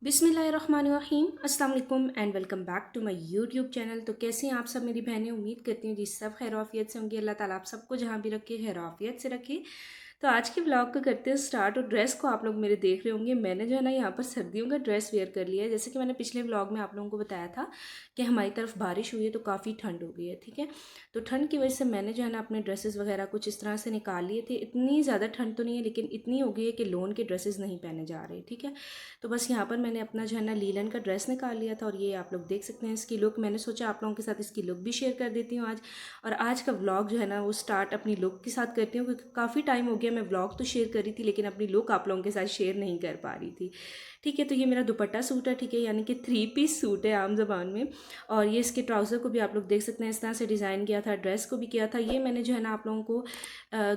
बिस्मिल्लाहिर्रहमानिर्रहीम अस्सलाम वालेकुम and welcome back to my YouTube channel. तो कैसे हैं आप सब मेरी बहनें? उम्मीद करती हूँ जी सब खैर आफियत से होंगी। अल्लाह ताला आप सबको जहाँ भी रखे खैर आफियत से रखे। तो आज के व्लॉग को करते हैं स्टार्ट। और ड्रेस को आप लोग मेरे देख रहे होंगे, मैंने जो है ना यहाँ पर सर्दियों का ड्रेस वेयर कर लिया है। जैसे कि मैंने पिछले व्लॉग में आप लोगों को बताया था कि हमारी तरफ बारिश हुई है तो काफ़ी ठंड हो गई है, ठीक है। तो ठंड की वजह से मैंने जो है ना अपने ड्रेसेस वगैरह कुछ इस तरह से निकाल लिए थे। इतनी ज़्यादा ठंड तो नहीं है लेकिन इतनी हो गई है कि लोन के ड्रेसेस नहीं पहने जा रहे, ठीक है। तो बस यहाँ पर मैंने अपना जो है ना लीलन का ड्रेस निकाल लिया था और ये आप लोग देख सकते हैं इसकी लुक। मैंने सोचा आप लोगों के साथ इसकी लुक भी शेयर कर देती हूँ आज। और आज का व्लॉग जो है ना वो स्टार्ट अपनी लुक के साथ करती हूँ क्योंकि काफ़ी टाइम हो गया मैं व्लॉग तो शेयर कर रही थी लेकिन अपनी लुक आप लोगों के साथ शेयर नहीं कर पा रही थी, ठीक है। तो ये मेरा दुपट्टा सूट है, ठीक है, यानी कि 3 पीस सूट है आम ज़बान में। और ये इसके ट्राउज़र को भी आप लोग देख सकते हैं इस तरह से डिज़ाइन किया था, ड्रेस को भी किया था। ये मैंने जो है ना आप लोगों को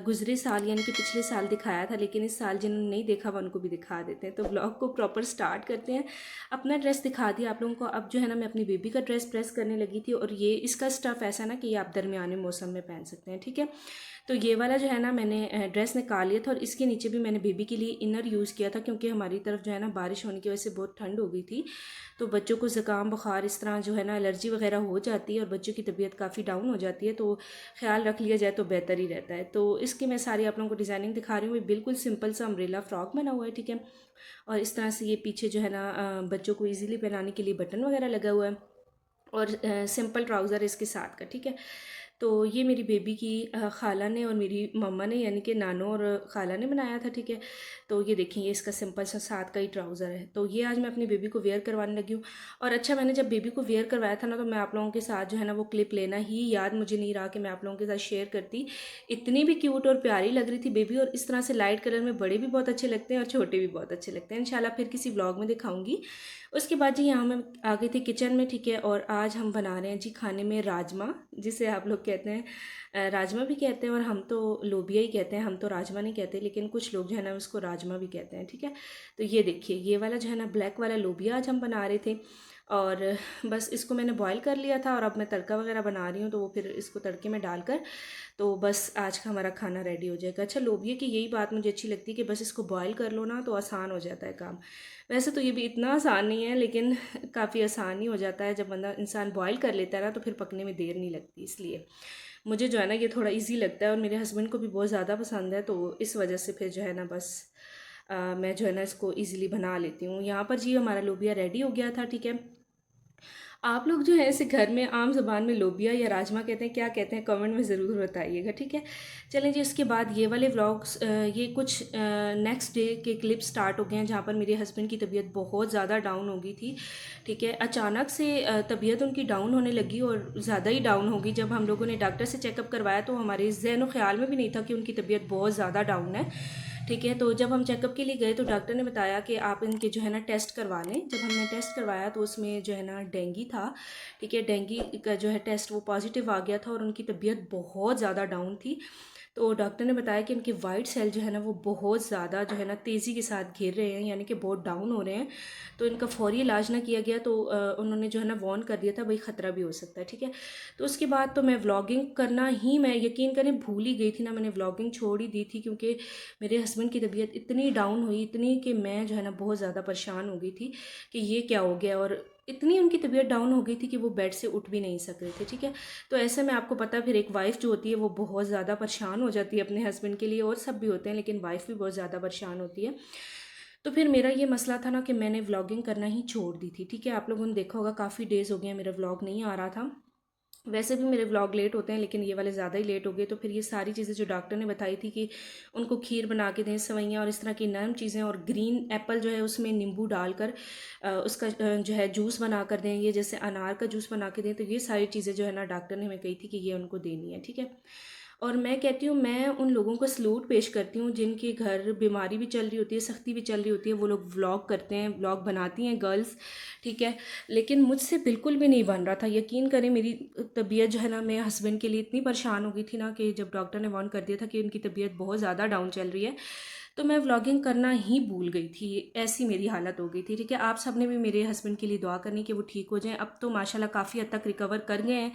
गुजरे साल यानी कि पिछले साल दिखाया था, लेकिन इस साल जिन्होंने नहीं देखा वो उनको भी दिखा देते हैं। तो ब्लॉग को प्रॉपर स्टार्ट करते हैं। अपना ड्रेस दिखा दिया आप लोगों को। अब जो है ना मैं अपनी बेबी का ड्रेस प्रेस करने लगी थी। और ये इसका स्टफ़ ऐसा ना कि ये आप दरमियाने मौसम में पहन सकते हैं, ठीक है। तो ये वाला जो है ना मैंने ड्रेस निकाल लिया था और इसके नीचे भी मैंने बेबी के लिए इनर यूज़ किया था क्योंकि हमारी तरफ जो है ना बारिश होने की वजह से बहुत ठंड हो गई थी। तो बच्चों को ज़ुकाम बुखार इस तरह जो है ना एलर्जी वगैरह हो जाती है और बच्चों की तबीयत काफ़ी डाउन हो जाती है। तो ख्याल रख लिया जाए तो बेहतर ही रहता है। तो इसकी मैं सारी आप लोगों को डिज़ाइनिंग दिखा रही हूँ। ये बिल्कुल सिंपल सा अम्ब्रेला फ्रॉक बना हुआ है, ठीक है। और इस तरह से ये पीछे जो है ना बच्चों को ईजिली पहनाने के लिए बटन वगैरह लगा हुआ है। और सिंपल ट्राउज़र इसके साथ का, ठीक है। तो ये मेरी बेबी की खाला ने और मेरी मम्मा ने यानी कि नानो और खाला ने बनाया था, ठीक है। तो ये देखिए ये इसका सिंपल सा साथ का ही ट्राउज़र है। तो ये आज मैं अपनी बेबी को वेयर करवाने लगी हूँ। और अच्छा, मैंने जब बेबी को वेयर करवाया था ना तो मैं आप लोगों के साथ जो है ना वो क्लिप लेना ही याद मुझे नहीं रहा कि मैं आप लोगों के साथ शेयर करती। इतनी भी क्यूट और प्यारी लग रही थी बेबी। और इस तरह से लाइट कलर में बड़े भी बहुत अच्छे लगते हैं और छोटे भी बहुत अच्छे लगते हैं। इंशाल्लाह फिर किसी व्लॉग में दिखाऊंगी। उसके बाद जी यहाँ मैं आ गई थी किचन में, ठीक है। और आज हम बना रहे हैं जी खाने में राजमा, जिसे आप लोग कहते हैं राजमा भी कहते हैं और हम तो लोबिया ही कहते हैं। हम तो राजमा नहीं कहते लेकिन कुछ लोग जो है ना उसको राजमा भी कहते हैं, ठीक है। तो ये देखिए ये वाला जो है ना ब्लैक वाला लोबिया आज हम बना रहे थे। और बस इसको मैंने बॉईल कर लिया था और अब मैं तड़का वगैरह बना रही हूँ। तो वो फिर इसको तड़के में डालकर तो बस आज का हमारा खाना रेडी हो जाएगा। अच्छा, लोबिया की यही बात मुझे अच्छी लगती है कि बस इसको बॉईल कर लो ना तो आसान हो जाता है काम। वैसे तो ये भी इतना आसान नहीं है लेकिन काफ़ी आसान ही हो जाता है जब बंदा इंसान बॉईल कर लेता है ना तो फिर पकने में देर नहीं लगती। इसलिए मुझे जो है ना ये थोड़ा इजी लगता है और मेरे हस्बैंड को भी बहुत ज़्यादा पसंद है। तो इस वजह से फिर जो है ना बस मैं जो है ना इसको इजीली बना लेती हूँ। यहाँ पर जी हमारा लोबिया रेडी हो गया था, ठीक है। आप लोग जो है इसे घर में आम ज़बान में लोबिया या राजमा कहते हैं, क्या कहते हैं कमेंट में ज़रूर बताइएगा, ठीक है। चलें जी, उसके बाद ये वाले व्लॉग्स ये कुछ नेक्स्ट डे के क्लिप स्टार्ट हो गए हैं जहाँ पर मेरे हस्बैंड की तबीयत बहुत ज़्यादा डाउन हो गई थी, ठीक है। अचानक से तबीयत उनकी डाउन होने लगी और ज़्यादा ही डाउन हो गई। जब हम लोगों ने डॉक्टर से चेकअप करवाया तो हमारे ज़हन व ख्याल में भी नहीं था कि उनकी तबीयत बहुत ज़्यादा डाउन है, ठीक है। तो जब हम चेकअप के लिए गए तो डॉक्टर ने बताया कि आप इनके जो है ना टेस्ट करवा लें। जब हमने टेस्ट करवाया तो उसमें जो है ना डेंगू था, ठीक है। डेंगू का जो है टेस्ट वो पॉजिटिव आ गया था और उनकी तबीयत बहुत ज़्यादा डाउन थी। तो डॉक्टर ने बताया कि इनके वाइट सेल जो है ना वो बहुत ज़्यादा जो है ना तेज़ी के साथ घिर रहे हैं, यानी कि बहुत डाउन हो रहे हैं। तो इनका फौरी इलाज ना किया गया तो उन्होंने जो है ना वार्न कर दिया था भाई ख़तरा भी हो सकता है, ठीक है। तो उसके बाद तो मैं व्लॉगिंग करना ही, मैं यकीन करें भूल ही गई थी ना, मैंने व्लॉगिंग छोड़ ही दी थी क्योंकि मेरे हस्बैंड की तबीयत इतनी डाउन हुई, इतनी कि मैं जो है ना बहुत ज़्यादा परेशान हो गई थी कि ये क्या हो गया। और इतनी उनकी तबीयत डाउन हो गई थी कि वो बेड से उठ भी नहीं सक रहे थे, ठीक है। तो ऐसे में आपको पता है फिर एक वाइफ़ जो होती है वो बहुत ज़्यादा परेशान हो जाती है अपने हस्बैंड के लिए। और सब भी होते हैं लेकिन वाइफ़ भी बहुत ज़्यादा परेशान होती है। तो फिर मेरा ये मसला था ना कि मैंने व्लॉगिंग करना ही छोड़ दी थी, ठीक है। आप लोगों ने देखा होगा काफ़ी डेज़ हो गए मेरा व्लॉग नहीं आ रहा था। वैसे भी मेरे व्लॉग लेट होते हैं लेकिन ये वाले ज़्यादा ही लेट हो गए। तो फिर ये सारी चीज़ें जो डॉक्टर ने बताई थी कि उनको खीर बना के दें, सेवइयाँ और इस तरह की नरम चीज़ें, और ग्रीन एप्पल जो है उसमें नींबू डालकर उसका जो है जूस बना कर दें, ये जैसे अनार का जूस बना के दें। तो ये सारी चीज़ें जो है ना डॉक्टर ने हमें कही थी कि ये उनको देनी है, ठीक है। और मैं कहती हूँ मैं उन लोगों को सलूट पेश करती हूँ जिनके घर बीमारी भी चल रही होती है, सख्ती भी चल रही होती है, वो लोग व्लॉग करते हैं, व्लॉग बनाती हैं गर्ल्स, ठीक है। लेकिन मुझसे बिल्कुल भी नहीं बन रहा था। यकीन करें मेरी तबीयत जो है ना, मेरे हस्बैंड के लिए इतनी परेशान हो गई थी ना कि जब डॉक्टर ने वार्न कर दिया था कि उनकी तबीयत बहुत ज़्यादा डाउन चल रही है तो मैं व्लॉगिंग करना ही भूल गई थी। ऐसी मेरी हालत हो गई थी, ठीक है। आप सब ने भी मेरे हस्बैंड के लिए दुआ करनी कि वो ठीक हो जाएं। अब तो माशाल्लाह काफ़ी हद तक रिकवर कर गए हैं।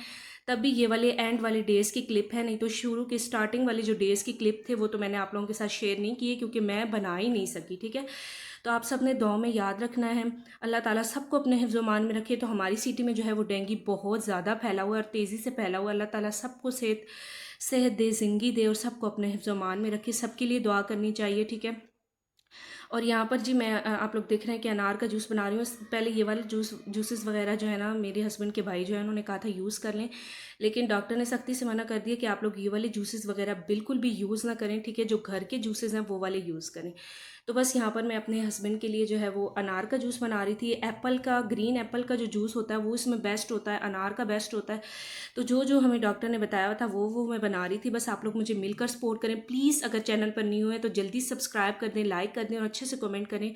तब भी ये वाले एंड वाले डेज़ की क्लिप है, नहीं तो शुरू के स्टार्टिंग वाले जो डेज़ की क्लिप थे वो तो मैंने आप लोगों के साथ शेयर नहीं किए क्योंकि मैं बना ही नहीं सकी, ठीक है। तो आप सब ने दुआ में याद रखना है। अल्लाह ताला सबको अपने हिफ्ज़ मान में रखे। तो हमारी सिटी में जो है वो डेंगू बहुत ज़्यादा फैला हुआ है और तेज़ी से फैला हुआ है। अल्लाह ताला सबको सेहत सेहत दे, ज़िंदगी दे और सबको अपने हिफ्ज़ मान में रखे। सबके लिए दुआ करनी चाहिए, ठीक है। और यहाँ पर जी मैं आप लोग देख रहे हैं कि अनार का जूस बना रही हूँ। पहले ये वाले जूसेस वगैरह जो है ना, मेरे हस्बैंड के भाई जो है उन्होंने कहा था यूज़ कर लें, लेकिन डॉक्टर ने सख्ती से मना कर दिया कि आप लोग ये वाले जूसेस वगैरह बिल्कुल भी यूज़ ना करें, ठीक है। जो घर के जूसेस हैं वो वाले यूज़ करें। तो बस यहाँ पर मैं अपने हस्बैंड के लिए जो है वो अनार का जूस बना रही थी। एप्पल का, ग्रीन एप्पल का जो जूस होता है वो इसमें बेस्ट होता है, अनार का बेस्ट होता है। तो जो जो हमें डॉक्टर ने बताया था वो मैं बना रही थी। बस आप लोग मुझे मिलकर सपोर्ट करें प्लीज़। अगर चैनल पर न्यू है तो जल्दी सब्सक्राइब कर दें, लाइक कर दें और अच्छे से कमेंट करें,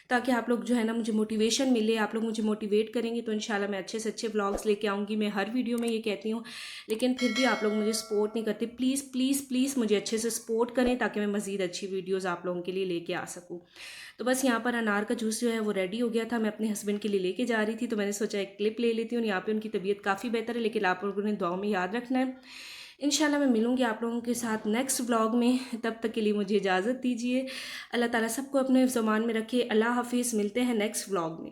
ताकि आप लोग जो है ना मुझे मोटिवेशन मिले। आप लोग मुझे मोटिवेट करेंगे तो इंशाल्लाह मैं अच्छे से अच्छे व्लॉग्स लेके आऊँगी। मैं हर वीडियो में ये कहती हूँ, लेकिन फिर भी आप लोग मुझे सपोर्ट नहीं करते। प्लीज़ प्लीज़ प्लीज़ मुझे अच्छे से सपोर्ट करें ताकि मैं मज़ीद अच्छी वीडियोज़ आप लोगों के लिए लेके आ सकूँ। तो बस यहाँ पर अनार का जूस जो है वो रेडी हो गया था। मैं अपने हस्बैंड के लिए लेके जा रही थी, तो मैंने सोचा एक क्लिप ले लेती हूँ। यहाँ पे उनकी तबीयत काफ़ी बेहतर है, लेकिन आप लोगों ने दुआ में याद रखना है। इंशाल्लाह मैं मिलूँगी आप लोगों के साथ नेक्स्ट व्लॉग में। तब तक के लिए मुझे इजाज़त दीजिए। अल्लाह ताला सबको अपने ज़मान में रखे। अल्लाह हाफिज़। मिलते हैं नेक्स्ट व्लॉग में।